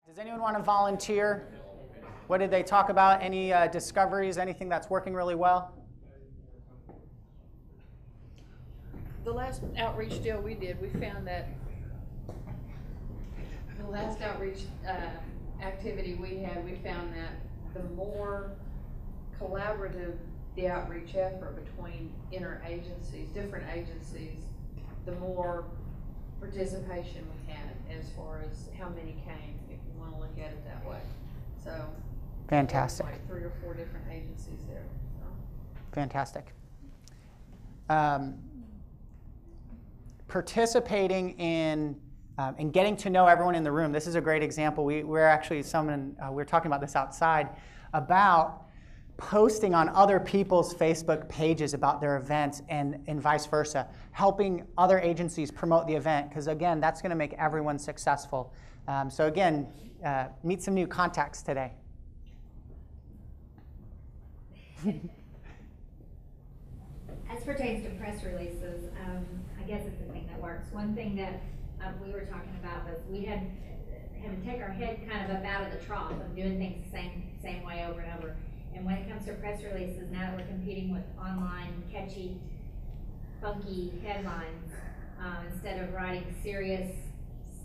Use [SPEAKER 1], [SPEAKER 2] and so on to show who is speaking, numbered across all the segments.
[SPEAKER 1] Does anyone want to volunteer? What did they talk about? Any discoveries, anything that's working really well?
[SPEAKER 2] The last outreach deal we did, we found that the last outreach activity we had, we found that the more collaborative the outreach effort between interagencies, different agencies, the more participation we had as far as how many came, if you want to look at it that way. So
[SPEAKER 1] fantastic.
[SPEAKER 2] Like 3 or 4 different agencies there. So.
[SPEAKER 1] Fantastic. Participating in getting to know everyone in the room. This is a great example. We're actually we're talking about this outside about posting on other people's Facebook pages about their events and vice versa, helping other agencies promote the event, because again, that's going to make everyone successful. So again, meet some new contacts today.
[SPEAKER 3] As pertains to press releases, I guess it's the thing that works. One thing that we were talking about was we had to take our head kind of up out of the trough of doing things the same way over and over. And when it comes to press releases, now that we're competing with online, catchy, funky headlines, instead of writing serious,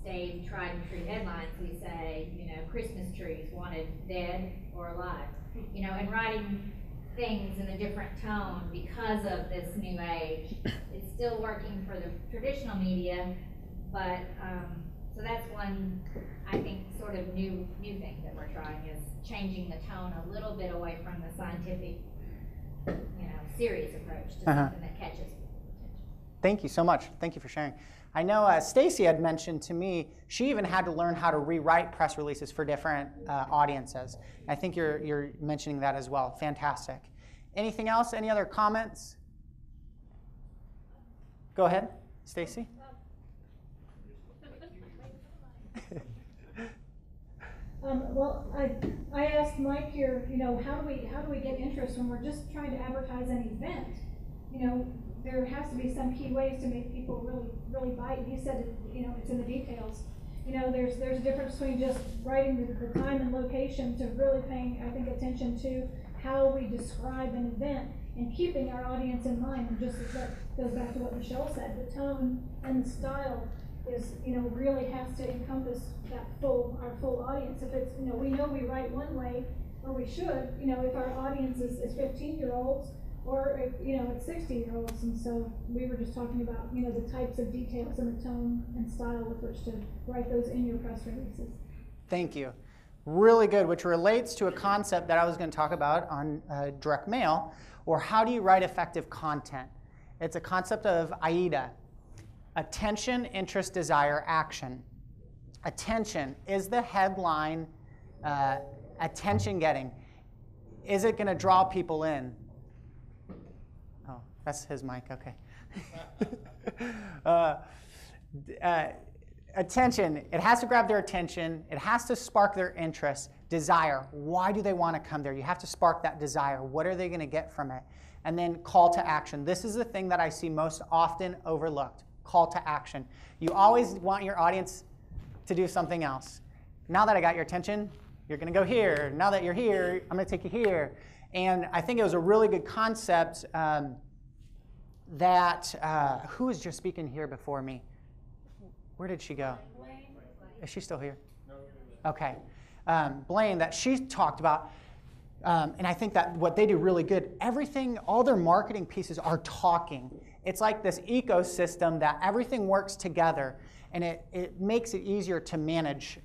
[SPEAKER 3] staid, tried and true headlines, we say, Christmas trees wanted dead or alive. And writing things in a different tone because of this new age. It's still working for the traditional media, but so that's one, I think, sort of new thing that we're trying is changing the tone a little bit away from the scientific, serious approach to something that catches people's attention.
[SPEAKER 1] Thank you so much. Thank you for sharing. I know Stacy had mentioned to me she even had to learn how to rewrite press releases for different audiences. I think you're mentioning that as well. Fantastic. Anything else? Any other comments? Go ahead, Stacy.
[SPEAKER 4] Well, I asked Mike here, how do we get interest when we're just trying to advertise an event? There has to be some key ways to make people really bite. And he said, it's in the details. There's a difference between just writing the time and location to really paying, I think, attention to how we describe an event and keeping our audience in mind. And just as that goes back to what Michelle said, the tone and the style is, really has to encompass our full audience. If it's, we know we write one way, or we should, if our audience is 15-year-olds, or if, it's 60-year-olds. And so we were just talking about, the types of details and the tone and style with which to write those in your press releases.
[SPEAKER 1] Thank you. Really good, which relates to a concept that I was going to talk about on direct mail, or how do you write effective content? It's a concept of AIDA. Attention, interest, desire, action. Attention, is the headline attention-getting? Is it going to draw people in? Oh, that's his mic, okay. Attention, it has to grab their attention. It has to spark their interest. Desire, why do they want to come there? You have to spark that desire. What are they going to get from it? And then call to action. This is the thing that I see most often overlooked. Call to action. You always want your audience to do something else. Now that I got your attention, you're going to go here. Now that you're here, I'm going to take you here. And I think it was a really good concept that, who was just speaking here before me? Where did she go? Is she still here? Okay. Blaine, that she talked about, and I think that what they do really good, everything, all their marketing pieces are talking. It's like this ecosystem that everything works together, and it makes it easier to manage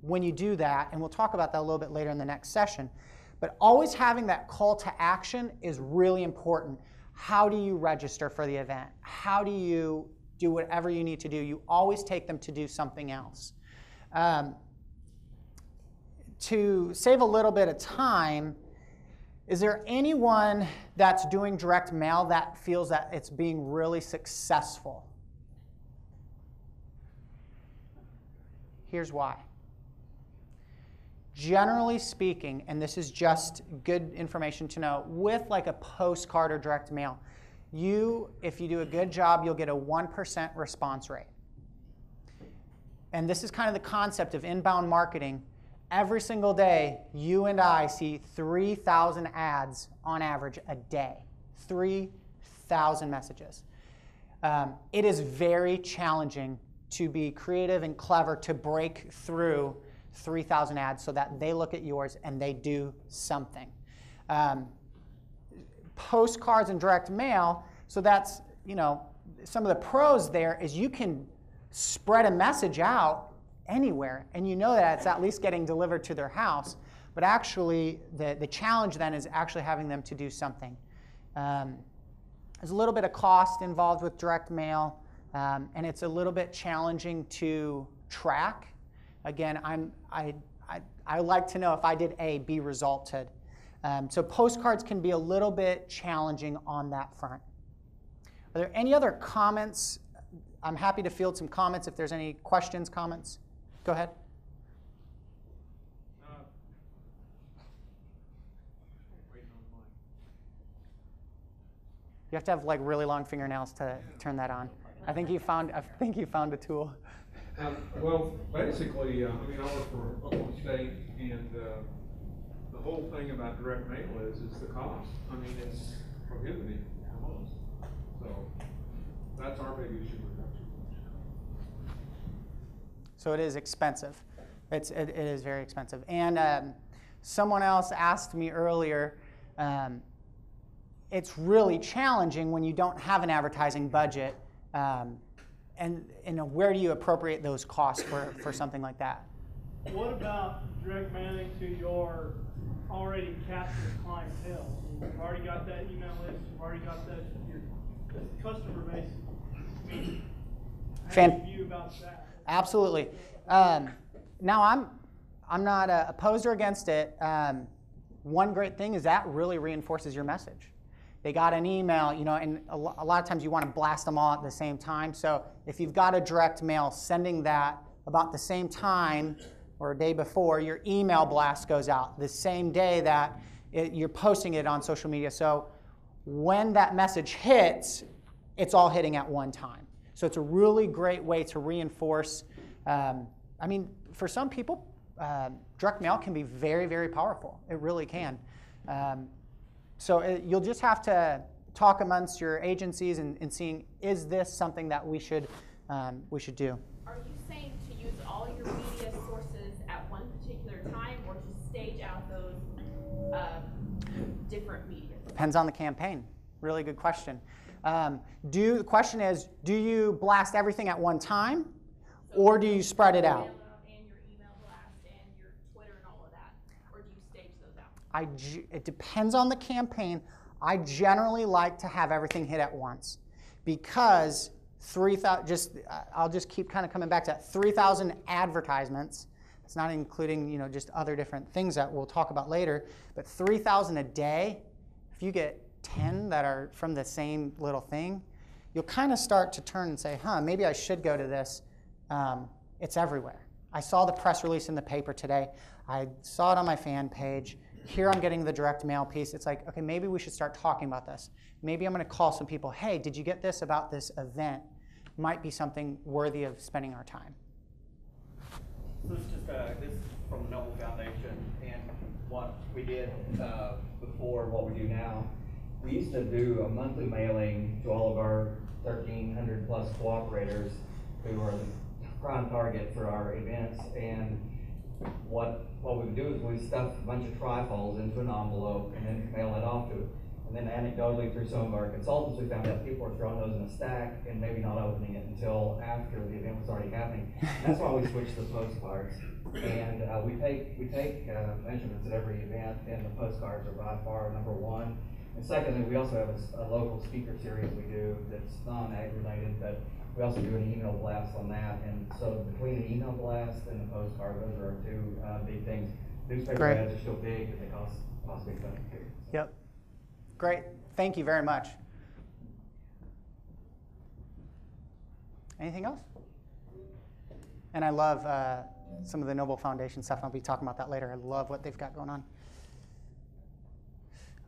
[SPEAKER 1] when you do that, and we'll talk about that a little bit later in the next session. But always having that call to action is really important. How do you register for the event? How do you do whatever you need to do? You always take them to do something else. To save a little bit of time, is there anyone that's doing direct mail that feels that it's being really successful? Here's why. Generally speaking, and this is just good information to know, with like a postcard or direct mail, if you do a good job, you'll get a 1% response rate. and this is kind of the concept of inbound marketing. Every single day, you and I see 3,000 ads on average a day. 3,000 messages. It is very challenging to be creative and clever to break through 3,000 ads so that they look at yours and they do something. Postcards and direct mail, so that's, some of the pros there is you can spread a message out anywhere, and you know that it's at least getting delivered to their house. But actually, the challenge then is actually having them to do something. There's a little bit of cost involved with direct mail, and it's a little bit challenging to track. Again, I like to know if I did A, B resulted. So postcards can be a little bit challenging on that front. Are there any other comments? I'm happy to field some comments if there's any questions, comments. Go ahead. You have to have like really long fingernails to turn that on. I think you found a tool.
[SPEAKER 5] Well, basically, I work for Oklahoma State, and the whole thing about direct mail is the cost. It's prohibitive almost. So that's our big issue with that.
[SPEAKER 1] So it is expensive. It is very expensive. And someone else asked me earlier, it's really challenging when you don't have an advertising budget. And where do you appropriate those costs for something like that?
[SPEAKER 6] What about direct mailing to your already captive clientele? You've already got that email list. You've already got your customer base. How do you view about that?
[SPEAKER 1] Absolutely. Now I'm not opposed or against it. One great thing is that really reinforces your message. They got an email, and a lot of times you want to blast them all at the same time. So if you've got a direct mail, sending that about the same time or a day before, your email blast goes out the same day that you're posting it on social media. So when that message hits, it's all hitting at one time. So it's a really great way to reinforce. For some people, direct mail can be very, very powerful. It really can. So you'll just have to talk amongst your agencies and seeing, is this something that we should do?
[SPEAKER 7] Are you saying to use all your media sources at one particular time, or to stage out those different media?
[SPEAKER 1] Depends on the campaign. Really good question. The question is, do you blast everything at one time, or do you spread it out?
[SPEAKER 7] And your email blast and your Twitter and all of that, or do you stage those out?
[SPEAKER 1] It depends on the campaign. I generally like to have everything hit at once, because 3,000. I'll just keep kind of coming back to that. 3,000 advertisements. It's not including just other different things that we'll talk about later. But 3,000 a day. If you get 10 that are from the same little thing, you'll kind of start to turn and say, maybe I should go to this. It's everywhere. I saw the press release in the paper today. I saw it on my fan page. Here I'm getting the direct mail piece. It's like, okay, maybe we should start talking about this. Maybe I'm going to call some people. Hey, did you get this about this event? Might be something worthy of spending our time.
[SPEAKER 8] So it's just this is from the Noble Foundation, and what we did before, what we do now. We used to do a monthly mailing to all of our 1,300 plus cooperators who are the prime target for our events. And what we would do is we stuff a bunch of trifolds into an envelope and then mail it off to it. And then anecdotally, through some of our consultants, we found out people were throwing those in a stack and maybe not opening it until after the event was already happening. And that's why we switched to postcards. And we take measurements at every event, and the postcards are by far number one. And secondly, we also have a local speaker series we do that's non-ag related, but we also do an email blast on that. And so between the email blast and the postcard, those are our two big things. Newspaper ads are still big, but they cost big money too.
[SPEAKER 1] Yep. Great. Thank you very much. Anything else? And I love some of the Noble Foundation stuff. I'll be talking about that later. I love what they've got going on.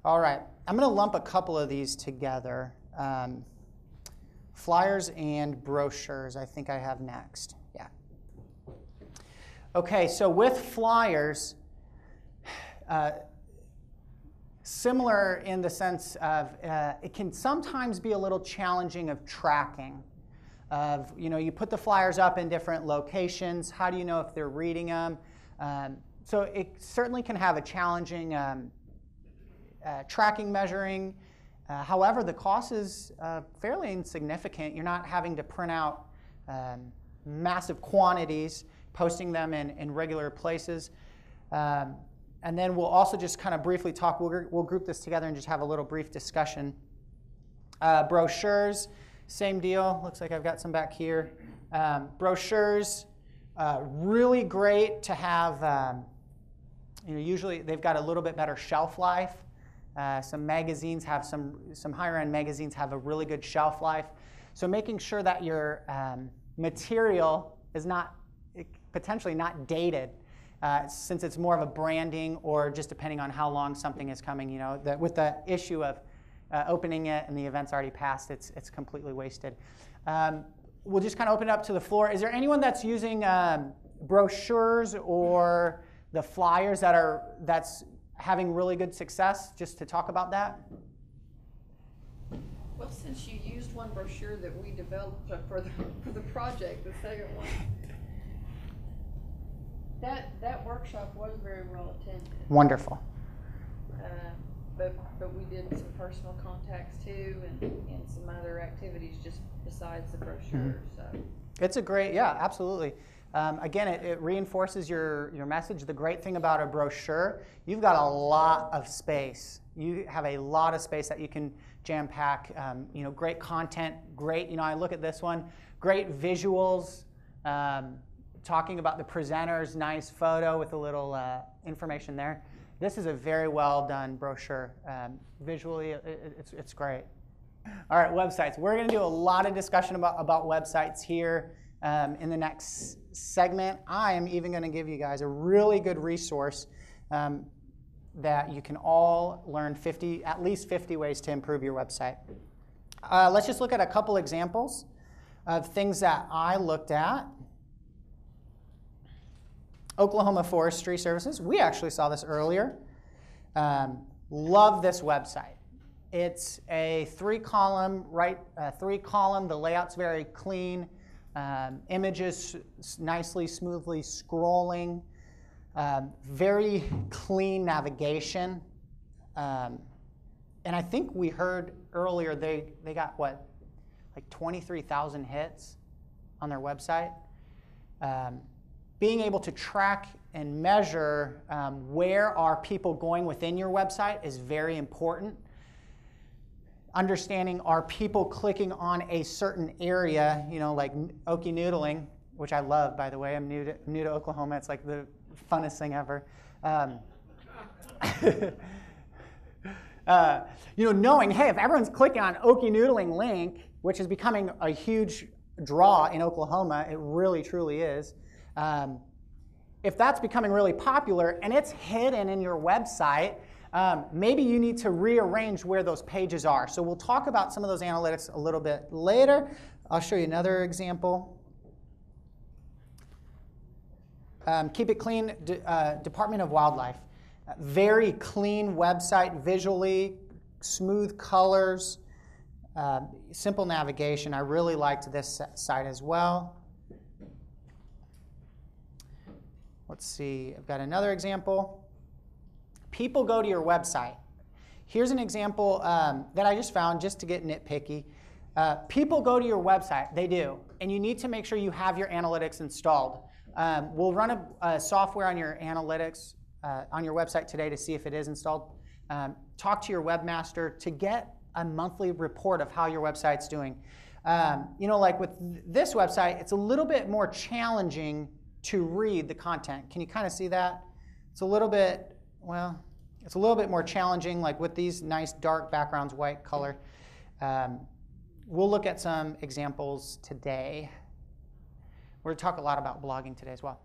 [SPEAKER 1] All right. I'm going to lump a couple of these together. Flyers and brochures, I think I have next. Yeah. Okay, so with flyers, similar in the sense of it can sometimes be a little challenging of tracking. Of, you put the flyers up in different locations. How do you know if they're reading them? So it certainly can have a challenging tracking, measuring. However, the cost is fairly insignificant. You're not having to print out massive quantities, posting them in regular places. And then we'll also just kind of briefly talk, we'll group this together and just have a little brief discussion. Brochures, same deal. Looks like I've got some back here. Brochures, really great to have. Usually they've got a little bit better shelf life. Some magazines have some higher end magazines have a really good shelf life. So making sure that your material is potentially not dated, since it's more of a branding or just depending on how long something is coming. With the issue of opening it and the event's already passed, it's completely wasted. We'll just kind of open it up to the floor. Is there anyone that's using brochures or the flyers that's having really good success, just to talk about that?
[SPEAKER 2] Well, since you used one brochure that we developed for the project, the second one, that workshop was very well attended.
[SPEAKER 1] Wonderful.
[SPEAKER 2] But we did some personal contacts too, and some other activities just besides the brochure. So
[SPEAKER 1] it's a great, yeah, absolutely. Again, it reinforces your message. The great thing about a brochure, you've got a lot of space. You have a lot of space that you can jam pack. Great content, great. I look at this one, great visuals. Talking about the presenters, nice photo with a little information there. This is a very well done brochure. Visually, it's great. All right, websites. We're going to do a lot of discussion about websites here in the next segment. I am even going to give you guys a really good resource that you can all learn at least 50 ways to improve your website. Let's just look at a couple examples of things that I looked at. Oklahoma Forestry Services. We actually saw this earlier. Love this website. It's a three-column. The layout's very clean. Images nicely, smoothly scrolling. Very clean navigation. And I think we heard earlier they got, like 23,000 hits on their website. Being able to track and measure where are people going within your website is very important. Understanding, are people clicking on a certain area, like Okie Noodling, which I love, by the way. I'm new to Oklahoma. It's like the funnest thing ever. Knowing, hey, if everyone's clicking on Okie Noodling link, which is becoming a huge draw in Oklahoma, it really, truly is. If that's becoming really popular and it's hidden in your website, maybe you need to rearrange where those pages are. So we'll talk about some of those analytics a little bit later. I'll show you another example. Keep It Clean, Department of Wildlife. Very clean website visually, smooth colors, simple navigation. I really liked this site as well. Let's see, I've got another example. People go to your website. Here's an example that I just found just to get nitpicky. People go to your website, they do, and you need to make sure you have your analytics installed. We'll run a software on your analytics on your website today to see if it is installed. Talk to your webmaster to get a monthly report of how your website's doing. Like with this website, it's a little bit more challenging to read the content. Can you kind of see that? It's a little bit, it's a little bit more challenging, like with these nice dark backgrounds, white color. We'll look at some examples today. We're going to talk a lot about blogging today as well.